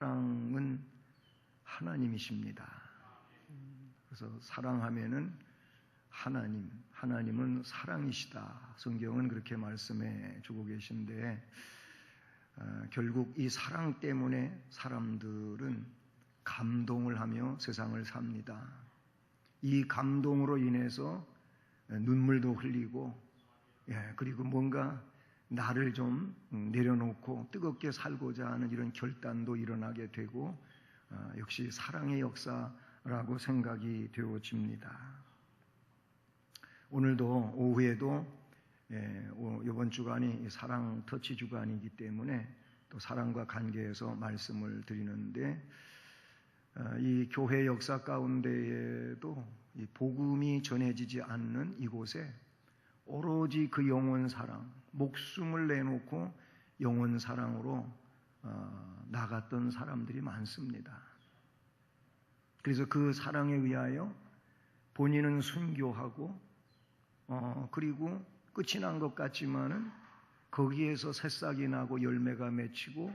사랑은 하나님이십니다. 그래서 사랑하면은 하나님은 사랑이시다. 성경은 그렇게 말씀해 주고 계신데 결국 이 사랑 때문에 사람들은 감동을 하며 세상을 삽니다. 이 감동으로 인해서 눈물도 흘리고 그리고 뭔가 나를 좀 내려놓고 뜨겁게 살고자 하는 이런 결단도 일어나게 되고 역시 사랑의 역사라고 생각이 되어집니다. 오늘도 오후에도 이번 주간이 사랑 터치 주간이기 때문에 또 사랑과 관계에서 말씀을 드리는데 이 교회 역사 가운데에도 이 복음이 전해지지 않는 이곳에 오로지 그 영혼 사랑, 목숨을 내놓고 영혼 사랑으로 나갔던 사람들이 많습니다. 그래서 그 사랑에 의하여 본인은 순교하고 그리고 끝이 난 것 같지만은 거기에서 새싹이 나고 열매가 맺히고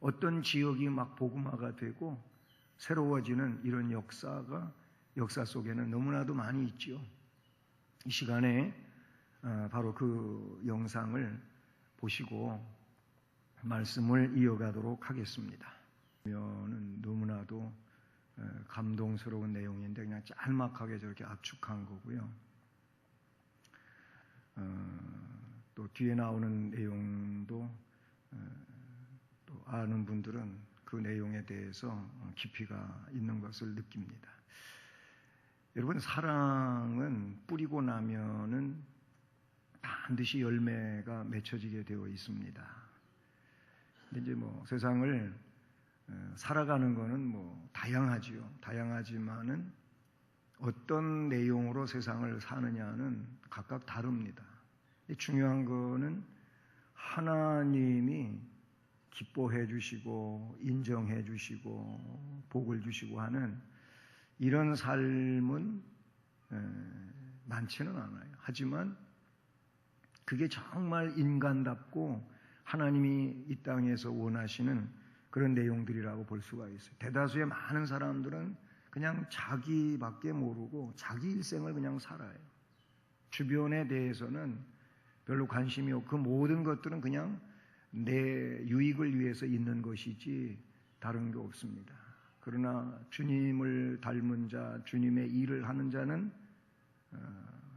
어떤 지역이 막 복음화가 되고 새로워지는 이런 역사 속에는 너무나도 많이 있죠. 이 시간에 바로 그 영상을 보시고 말씀을 이어가도록 하겠습니다. 너무나도 감동스러운 내용인데 그냥 짤막하게 저렇게 압축한 거고요. 또 뒤에 나오는 내용도 또 아는 분들은 그 내용에 대해서 깊이가 있는 것을 느낍니다. 여러분, 사랑은 뿌리고 나면은 반드시 열매가 맺혀지게 되어 있습니다. 근데 이제 세상을 살아가는 거는 다양하지요. 다양하지만은 어떤 내용으로 세상을 사느냐는 각각 다릅니다. 중요한 거는 하나님이 기뻐해 주시고 인정해 주시고 복을 주시고 하는 이런 삶은 많지는 않아요. 하지만 그게 정말 인간답고 하나님이 이 땅에서 원하시는 그런 내용들이라고 볼 수가 있어요. 대다수의 많은 사람들은 그냥 자기밖에 모르고 자기 일생을 그냥 살아요. 주변에 대해서는 별로 관심이 없고 그 모든 것들은 그냥 내 유익을 위해서 있는 것이지 다른 게 없습니다. 그러나 주님을 닮은 자, 주님의 일을 하는 자는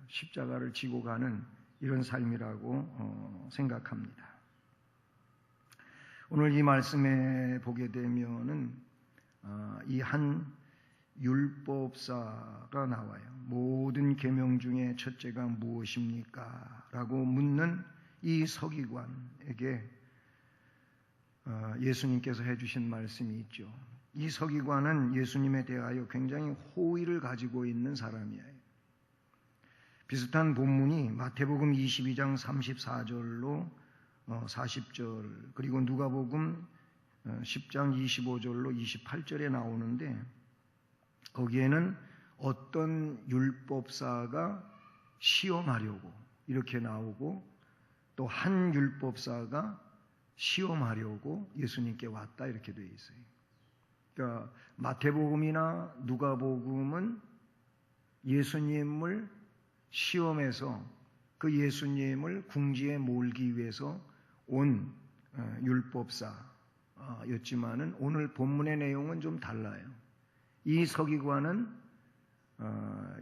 십자가를 지고 가는 이런 삶이라고 생각합니다. 오늘 이 말씀에 보게 되면은 이 한 율법사가 나와요. 모든 계명 중에 첫째가 무엇입니까? 라고 묻는 이 서기관에게 예수님께서 해주신 말씀이 있죠. 이 서기관은 예수님에 대하여 굉장히 호의를 가지고 있는 사람이에요. 비슷한 본문이 마태복음 22장 34절로 40절 그리고 누가복음 10장 25절로 28절에 나오는데 거기에는 어떤 율법사가 시험하려고 이렇게 나오고 또 한 율법사가 시험하려고 예수님께 왔다 이렇게 되어 있어요. 그러니까 마태복음이나 누가복음은 예수님을 시험해서 그 예수님을 궁지에 몰기 위해서 온 율법사였지만은 오늘 본문의 내용은 좀 달라요. 이 서기관은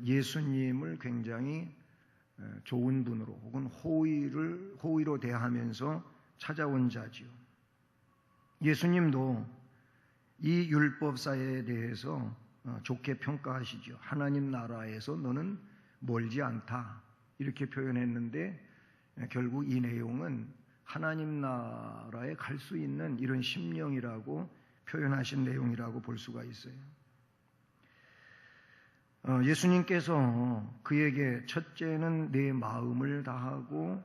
예수님을 굉장히 좋은 분으로 혹은 호의로 대하면서 찾아온 자지요. 예수님도 이 율법사에 대해서 좋게 평가하시죠. 하나님 나라에서 너는 멀지 않다 이렇게 표현했는데 결국 이 내용은 하나님 나라에 갈 수 있는 이런 심령이라고 표현하신 내용이라고 볼 수가 있어요. 예수님께서 그에게 첫째는 내 마음을 다하고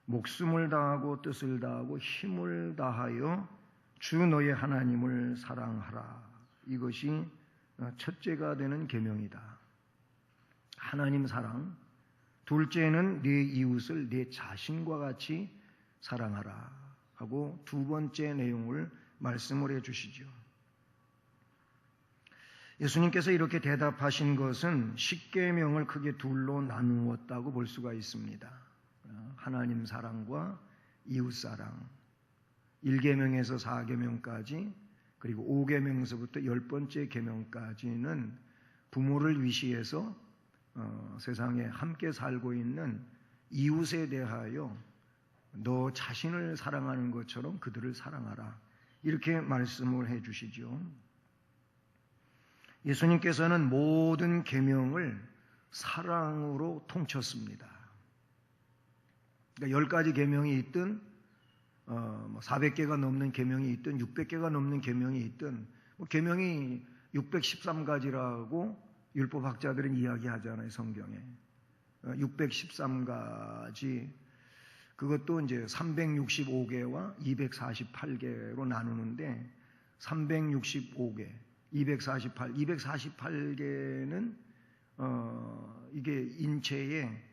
목숨을 다하고 뜻을 다하고 힘을 다하여 주 너의 하나님을 사랑하라. 이것이 첫째가 되는 계명이다. 하나님 사랑. 둘째는 네 이웃을 네 자신과 같이 사랑하라 하고 두 번째 내용을 말씀을 해 주시죠. 예수님께서 이렇게 대답하신 것은 십계명을 크게 둘로 나누었다고 볼 수가 있습니다. 하나님 사랑과 이웃 사랑, 1계명에서 4계명까지, 그리고 5계명에서부터 10번째 계명까지는 부모를 위시해서 세상에 함께 살고 있는 이웃에 대하여 너 자신을 사랑하는 것처럼 그들을 사랑하라, 이렇게 말씀을 해 주시죠. 예수님께서는 모든 계명을 사랑으로 통쳤습니다. 그러니까 10가지 계명이 있든 400개가 넘는 계명이 있든 600개가 넘는 계명이 있든, 계명이 613가지라고 율법학자들은 이야기하잖아요, 성경에. 613가지, 그것도 이제 365개와 248개로 나누는데, 365개, 248개는 이게 인체의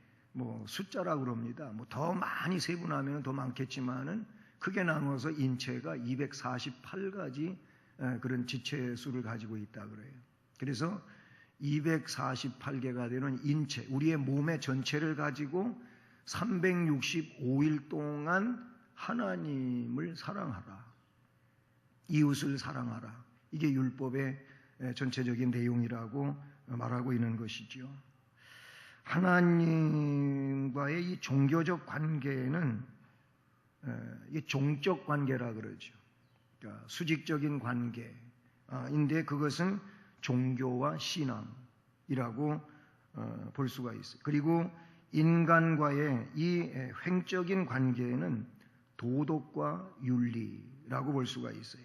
숫자라고 그럽니다. 더 많이 세분하면 더 많겠지만은 크게 나눠서 인체가 248가지 그런 지체 수를 가지고 있다 그래요. 그래서 248개가 되는 인체, 우리의 몸의 전체를 가지고 365일 동안 하나님을 사랑하라, 이웃을 사랑하라, 이게 율법의 전체적인 내용이라고 말하고 있는 것이지요. 하나님과의 이 종교적 관계는 이 종적 관계라 그러죠. 그러니까 수직적인 관계인데 그것은 종교와 신앙이라고 볼 수가 있어요. 그리고 인간과의 이 횡적인 관계는 도덕과 윤리라고 볼 수가 있어요.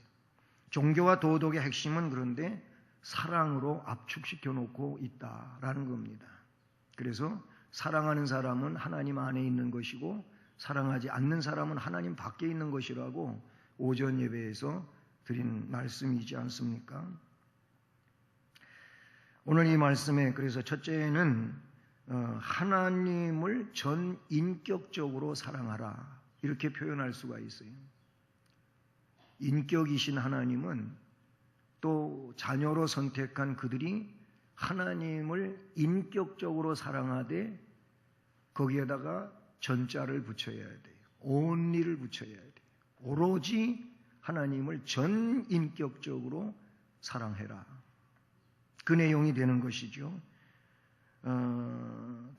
종교와 도덕의 핵심은 그런데 사랑으로 압축시켜 놓고 있다라는 겁니다. 그래서 사랑하는 사람은 하나님 안에 있는 것이고 사랑하지 않는 사람은 하나님 밖에 있는 것이라고 오전 예배에서 드린 말씀이지 않습니까? 오늘 이 말씀에 그래서 첫째는 하나님을 전 인격적으로 사랑하라, 이렇게 표현할 수가 있어요. 인격이신 하나님은 또 자녀로 선택한 그들이 하나님을 인격적으로 사랑하되 거기에다가 전자를 붙여야 돼요. only를 붙여야 돼요. 오로지 하나님을 전 인격적으로 사랑해라, 그 내용이 되는 것이죠.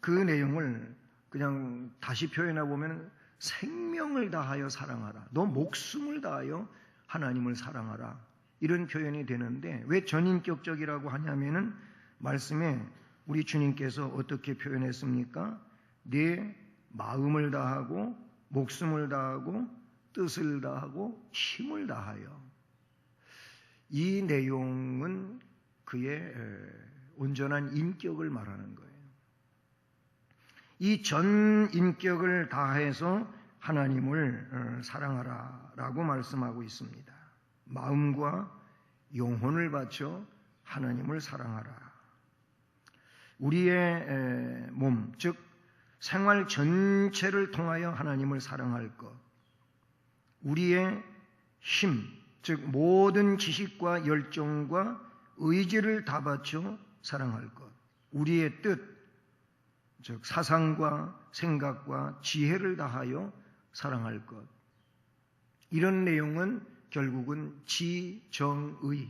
그 내용을 그냥 다시 표현해 보면 생명을 다하여 사랑하라, 너 목숨을 다하여 하나님을 사랑하라, 이런 표현이 되는데 왜 전인격적이라고 하냐면은 말씀에 우리 주님께서 어떻게 표현했습니까? 내 마음을 다하고 목숨을 다하고 뜻을 다하고 힘을 다하여, 이 내용은 그의 온전한 인격을 말하는 거예요. 이 전 인격을 다해서 하나님을 사랑하라라고 말씀하고 있습니다. 마음과 영혼을 바쳐 하나님을 사랑하라. 우리의 몸, 즉 생활 전체를 통하여 하나님을 사랑할 것, 우리의 힘, 즉 모든 지식과 열정과 의지를 다 바쳐 사랑할 것, 우리의 뜻, 즉 사상과 생각과 지혜를 다하여 사랑할 것, 이런 내용은 결국은 지정의,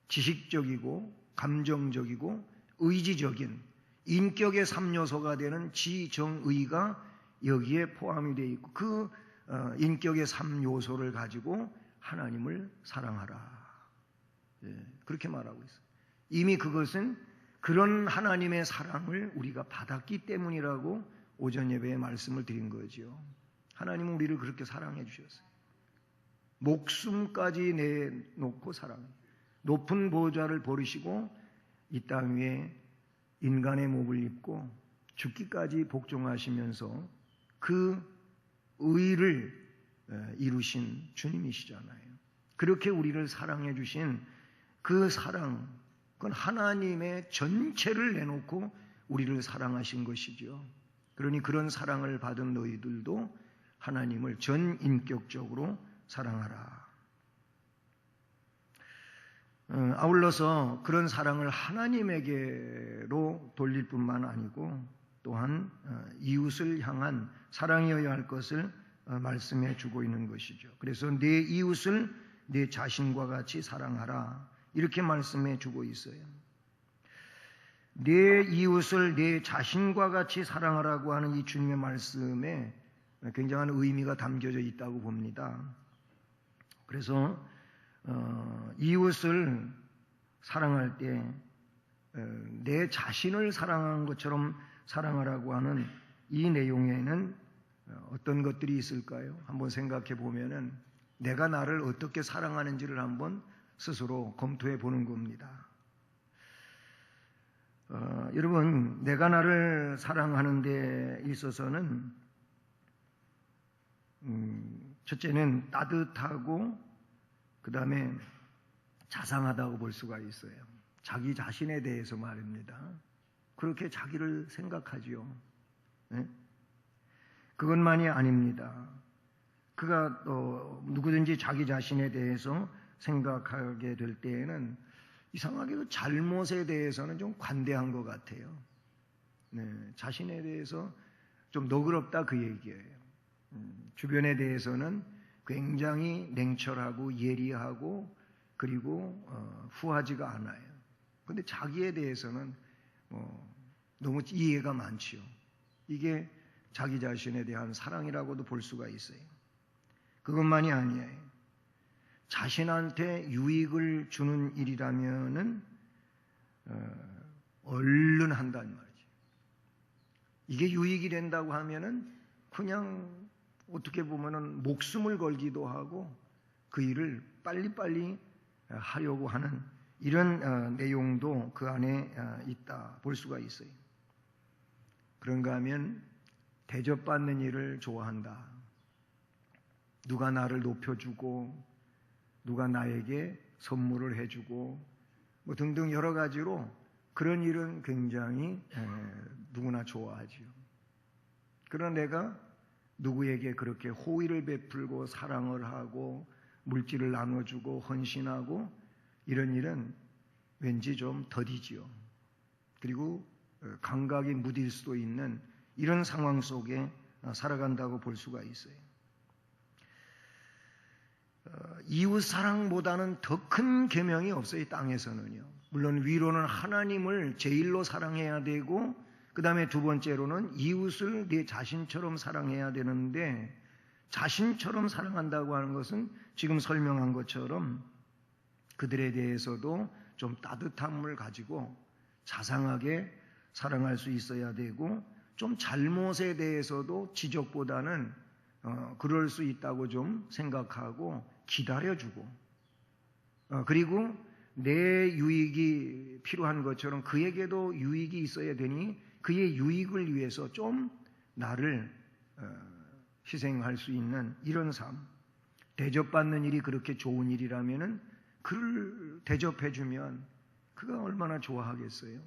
지식적이고 감정적이고 의지적인 인격의 3요소가 되는 지정의가 여기에 포함이 되어 있고, 그 인격의 3요소를 가지고 하나님을 사랑하라, 그렇게 말하고 있어요. 이미 그것은 그런 하나님의 사랑을 우리가 받았기 때문이라고 오전 예배에 말씀을 드린 거죠. 하나님은 우리를 그렇게 사랑해 주셨어요. 목숨까지 내놓고 사랑해요. 높은 보좌를 버리시고 이 땅 위에 인간의 몸을 입고 죽기까지 복종하시면서 그 의를 이루신 주님이시잖아요. 그렇게 우리를 사랑해 주신 그 사랑, 그건 하나님의 전체를 내놓고 우리를 사랑하신 것이죠. 그러니 그런 사랑을 받은 너희들도 하나님을 전인격적으로 사랑하라. 아울러서 그런 사랑을 하나님에게로 돌릴 뿐만 아니고 또한 이웃을 향한 사랑이어야 할 것을 말씀해 주고 있는 것이죠. 그래서 내 이웃을 내 자신과 같이 사랑하라, 이렇게 말씀해 주고 있어요. 내 이웃을 내 자신과 같이 사랑하라고 하는 이 주님의 말씀에 굉장한 의미가 담겨져 있다고 봅니다. 그래서 이웃을 사랑할 때 내 자신을 사랑한 것처럼 사랑하라고 하는 이 내용에는 어떤 것들이 있을까요? 한번 생각해 보면은 내가 나를 어떻게 사랑하는지를 한번 스스로 검토해 보는 겁니다. 여러분, 내가 나를 사랑하는 데 있어서는 첫째는 따뜻하고 그 다음에 자상하다고 볼 수가 있어요. 자기 자신에 대해서 말입니다. 그렇게 자기를 생각하지요. 네? 그것만이 아닙니다. 그가 누구든지 자기 자신에 대해서 생각하게 될 때에는 이상하게도 잘못에 대해서는 좀 관대한 것 같아요. 네, 자신에 대해서 좀 너그럽다, 그 얘기예요. 주변에 대해서는 굉장히 냉철하고 예리하고 그리고 후하지가 않아요. 그런데 자기에 대해서는 너무 이해가 많지요. 이게 자기 자신에 대한 사랑이라고도 볼 수가 있어요. 그것만이 아니에요. 자신한테 유익을 주는 일이라면은 얼른 한단 말이죠. 이게 유익이 된다고 하면은 그냥 어떻게 보면은 목숨을 걸기도 하고 그 일을 빨리빨리 하려고 하는 이런 내용도 그 안에 있다 볼 수가 있어요. 그런가 하면 대접받는 일을 좋아한다. 누가 나를 높여주고 누가 나에게 선물을 해주고 뭐 등등 여러 가지로 그런 일은 굉장히 누구나 좋아하지요. 그러나 내가 누구에게 그렇게 호의를 베풀고 사랑을 하고 물질을 나눠주고 헌신하고 이런 일은 왠지 좀 더디지요. 그리고 감각이 무딜 수도 있는 이런 상황 속에 살아간다고 볼 수가 있어요. 이웃 사랑보다는 더 큰 계명이 없어요, 이 땅에서는요. 물론 위로는 하나님을 제일로 사랑해야 되고 그 다음에 두 번째로는 이웃을 내 자신처럼 사랑해야 되는데, 자신처럼 사랑한다고 하는 것은 지금 설명한 것처럼 그들에 대해서도 좀 따뜻함을 가지고 자상하게 사랑할 수 있어야 되고, 좀 잘못에 대해서도 지적보다는 그럴 수 있다고 좀 생각하고 기다려주고, 그리고 내 유익이 필요한 것처럼 그에게도 유익이 있어야 되니 그의 유익을 위해서 좀 나를 희생할 수 있는 이런 삶. 대접받는 일이 그렇게 좋은 일이라면은 그를 대접해주면 그가 얼마나 좋아하겠어요.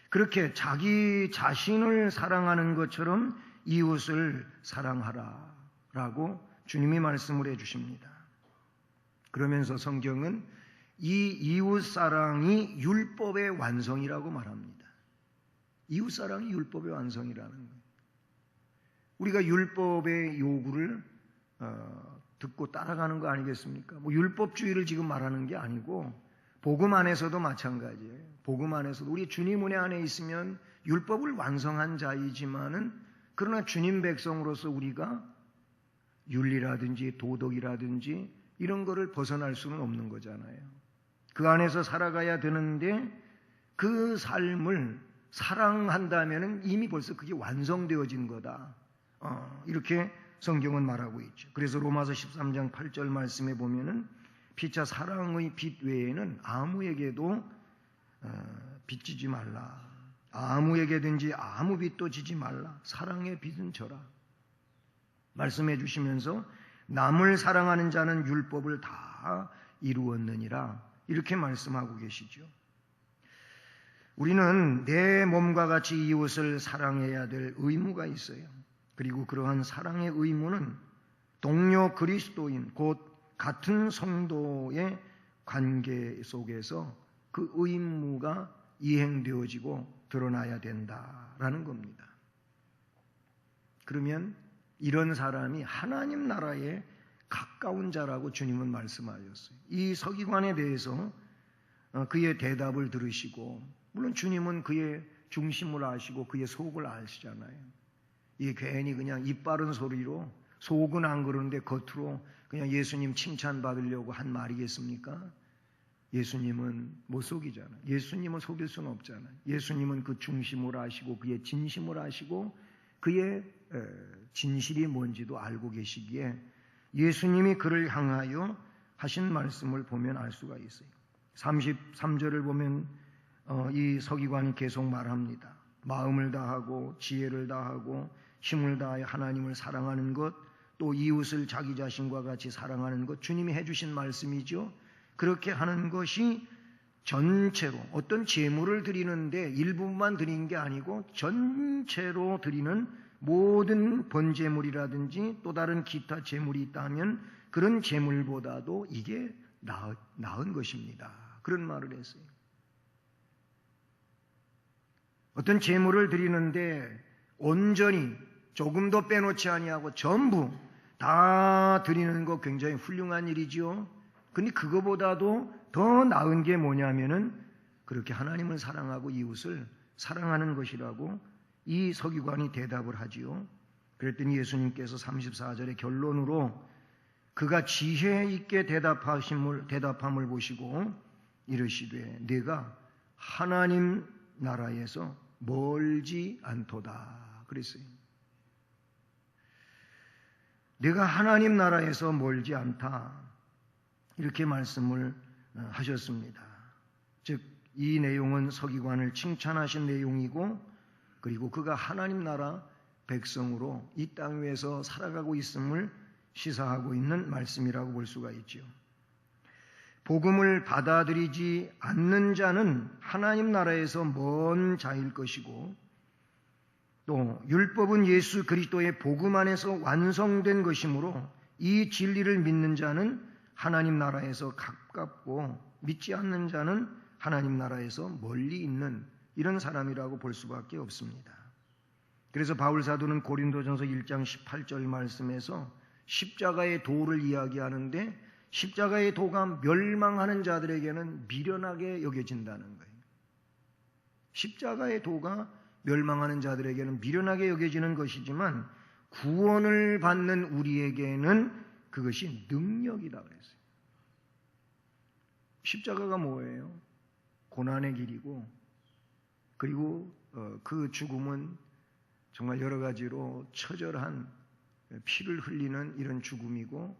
그렇게 자기 자신을 사랑하는 것처럼 이웃을 사랑하라 라고 주님이 말씀을 해주십니다. 그러면서 성경은 이 이웃 사랑이 율법의 완성이라고 말합니다. 이웃 사랑이 율법의 완성이라는 거예요. 우리가 율법의 요구를 듣고 따라가는 거 아니겠습니까? 뭐 율법주의를 지금 말하는 게 아니고 복음 안에서도 마찬가지예요. 복음 안에서도 우리 주님 은혜 안에 있으면 율법을 완성한 자이지만은, 그러나 주님 백성으로서 우리가 윤리라든지 도덕이라든지 이런 거를 벗어날 수는 없는 거잖아요. 그 안에서 살아가야 되는데 그 삶을 사랑한다면은 이미 벌써 그게 완성되어진 거다. 이렇게 성경은 말하고 있죠. 그래서 로마서 13장 8절 말씀에 보면은 피차 사랑의 빚 외에는 아무에게도 빚지지 말라. 아무에게든지 아무 빚도 지지 말라. 사랑의 빚은 져라. 말씀해 주시면서 남을 사랑하는 자는 율법을 다 이루었느니라. 이렇게 말씀하고 계시죠. 우리는 내 몸과 같이 이웃을 사랑해야 될 의무가 있어요. 그리고 그러한 사랑의 의무는 동료 그리스도인 곧 같은 성도의 관계 속에서 그 의무가 이행되어지고 드러나야 된다라는 겁니다. 그러면 이런 사람이 하나님 나라에 가까운 자라고 주님은 말씀하셨어요. 이 서기관에 대해서 그의 대답을 들으시고, 물론 주님은 그의 중심을 아시고 그의 속을 아시잖아요. 이게 괜히 그냥 입 바른 소리로, 속은 안 그러는데 겉으로 그냥 예수님 칭찬받으려고 한 말이겠습니까? 예수님은 못 속이잖아요. 예수님은 속일 수는 없잖아요. 예수님은 그 중심을 아시고 그의 진심을 아시고 그의 진실이 뭔지도 알고 계시기에 예수님이 그를 향하여 하신 말씀을 보면 알 수가 있어요. 33절을 보면 이 서기관이 계속 말합니다. 마음을 다하고 지혜를 다하고 힘을 다하여 하나님을 사랑하는 것, 또 이웃을 자기 자신과 같이 사랑하는 것, 주님이 해주신 말씀이죠. 그렇게 하는 것이 전체로, 어떤 제물을 드리는데 일부만 드리는 게 아니고 전체로 드리는 모든 번제물이라든지 또 다른 기타 제물이 있다면 그런 제물보다도 이게 나은 것입니다. 그런 말을 했어요. 어떤 제물을 드리는데 온전히 조금도 빼놓지 아니하고 전부 다 드리는 거 굉장히 훌륭한 일이죠. 근데 그거보다도 더 나은 게 뭐냐면은 그렇게 하나님을 사랑하고 이웃을 사랑하는 것이라고 이 서기관이 대답을 하지요. 그랬더니 예수님께서 34절의 결론으로 그가 지혜 있게 대답함을 보시고 이르시되 네가 하나님 나라에서 멀지 않도다 그랬어요. 네가 하나님 나라에서 멀지 않다 이렇게 말씀을 하셨습니다. 즉 이 내용은 서기관을 칭찬하신 내용이고, 그리고 그가 하나님 나라 백성으로 이 땅 위에서 살아가고 있음을 시사하고 있는 말씀이라고 볼 수가 있죠. 복음을 받아들이지 않는 자는 하나님 나라에서 먼 자일 것이고, 또 율법은 예수 그리스도의 복음 안에서 완성된 것이므로 이 진리를 믿는 자는 하나님 나라에서 가깝고 믿지 않는 자는 하나님 나라에서 멀리 있는 이런 사람이라고 볼 수밖에 없습니다. 그래서 바울 사도는 고린도전서 1장 18절 말씀에서 십자가의 도를 이야기하는데 십자가의 도가 멸망하는 자들에게는 미련하게 여겨진다는 거예요. 십자가의 도가 멸망하는 자들에게는 미련하게 여겨지는 것이지만 구원을 받는 우리에게는 그것이 능력이다 그랬어요. 십자가가 뭐예요? 고난의 길이고, 그리고 그 죽음은 정말 여러 가지로 처절한 피를 흘리는 이런 죽음이고,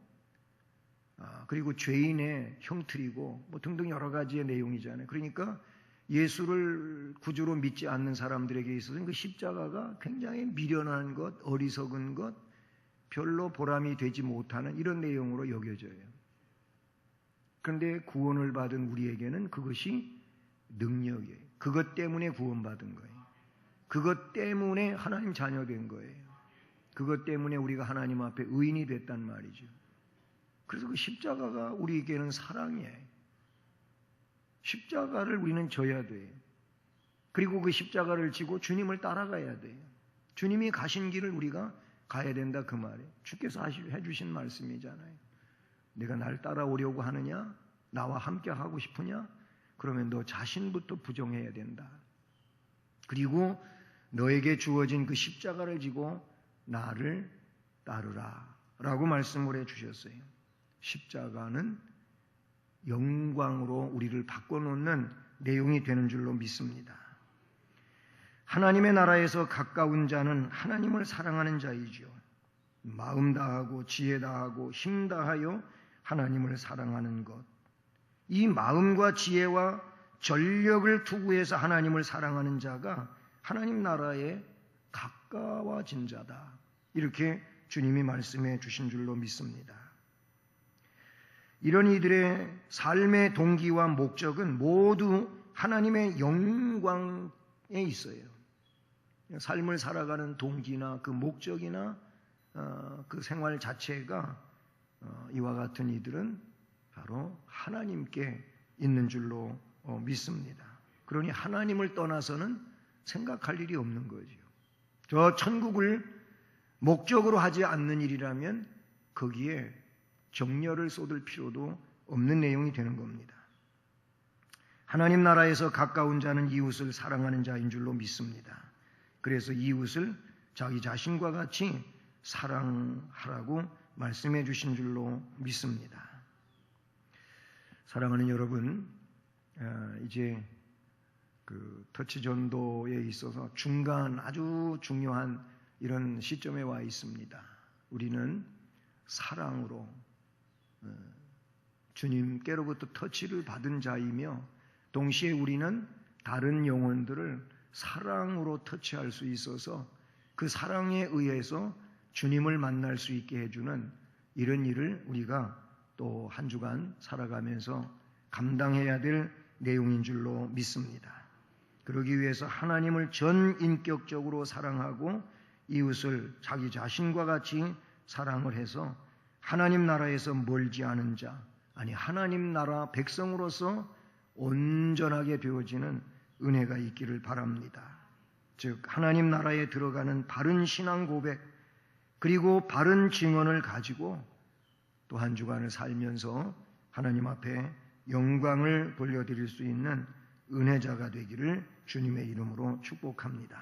그리고 죄인의 형틀이고 뭐 등등 여러 가지의 내용이잖아요. 그러니까 예수를 구주로 믿지 않는 사람들에게 있어서는 그 십자가가 굉장히 미련한 것, 어리석은 것, 별로 보람이 되지 못하는 이런 내용으로 여겨져요. 그런데 구원을 받은 우리에게는 그것이 능력이에요. 그것 때문에 구원받은 거예요. 그것 때문에 하나님 자녀된 거예요. 그것 때문에 우리가 하나님 앞에 의인이 됐단 말이죠. 그래서 그 십자가가 우리에게는 사랑이에요. 십자가를 우리는 져야 돼요. 그리고 그 십자가를 지고 주님을 따라가야 돼요. 주님이 가신 길을 우리가 가야 된다 그 말이에요. 주께서 해주신 말씀이잖아요. 내가 날 따라오려고 하느냐? 나와 함께 하고 싶으냐? 그러면 너 자신부터 부정해야 된다. 그리고 너에게 주어진 그 십자가를 지고 나를 따르라 라고 말씀을 해주셨어요. 십자가는 영광으로 우리를 바꿔놓는 내용이 되는 줄로 믿습니다. 하나님의 나라에서 가까운 자는 하나님을 사랑하는 자이죠. 마음 다하고 지혜 다하고 힘 다하여 하나님을 사랑하는 것. 이 마음과 지혜와 전력을 투구해서 하나님을 사랑하는 자가 하나님 나라에 가까워진 자다. 이렇게 주님이 말씀해 주신 줄로 믿습니다. 이런 이들의 삶의 동기와 목적은 모두 하나님의 영광에 있어요. 삶을 살아가는 동기나 그 목적이나 그 생활 자체가 이와 같은 이들은 바로 하나님께 있는 줄로 믿습니다. 그러니 하나님을 떠나서는 생각할 일이 없는 거죠. 저 천국을 목적으로 하지 않는 일이라면 거기에 정열을 쏟을 필요도 없는 내용이 되는 겁니다. 하나님 나라에서 가까운 자는 이웃을 사랑하는 자인 줄로 믿습니다. 그래서 이웃을 자기 자신과 같이 사랑하라고 말씀해 주신 줄로 믿습니다. 사랑하는 여러분, 이제 그 터치 전도에 있어서 중간 아주 중요한 이런 시점에 와 있습니다. 우리는 사랑으로 주님께로부터 터치를 받은 자이며 동시에 우리는 다른 영혼들을 사랑으로 터치할 수 있어서 그 사랑에 의해서 주님을 만날 수 있게 해주는 이런 일을 우리가 또 한 주간 살아가면서 감당해야 될 내용인 줄로 믿습니다. 그러기 위해서 하나님을 전인격적으로 사랑하고 이웃을 자기 자신과 같이 사랑을 해서 하나님 나라에서 멀지 않은 자, 아니 하나님 나라 백성으로서 온전하게 되어지는 은혜가 있기를 바랍니다. 즉 하나님 나라에 들어가는 바른 신앙 고백 그리고 바른 증언을 가지고 또 한 주간을 살면서 하나님 앞에 영광을 돌려드릴 수 있는 은혜자가 되기를 주님의 이름으로 축복합니다.